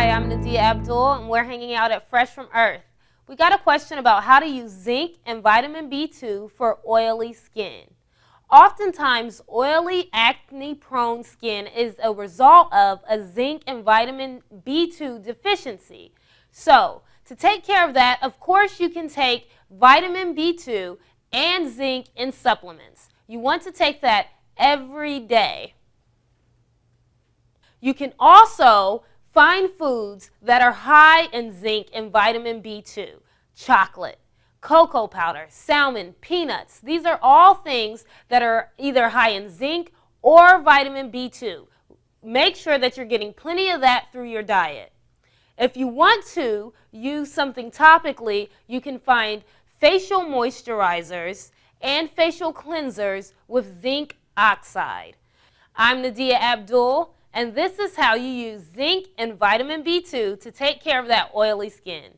Hi, I'm Nadia Abdul, and we're hanging out at Fresh from Earth. We got a question about how to use zinc and vitamin B2 for oily skin. Oftentimes, oily, acne-prone skin is a result of a zinc and vitamin B2 deficiency. So, to take care of that, of course, you can take vitamin B2 and zinc in supplements. You want to take that every day. You can also find foods that are high in zinc and vitamin B2. Chocolate, cocoa powder, salmon, peanuts. These are all things that are either high in zinc or vitamin B2. Make sure that you're getting plenty of that through your diet. If you want to use something topically, you can find facial moisturizers and facial cleansers with zinc oxide. I'm Nadia Abdul, and this is how you use zinc and vitamin B2 to take care of that oily skin.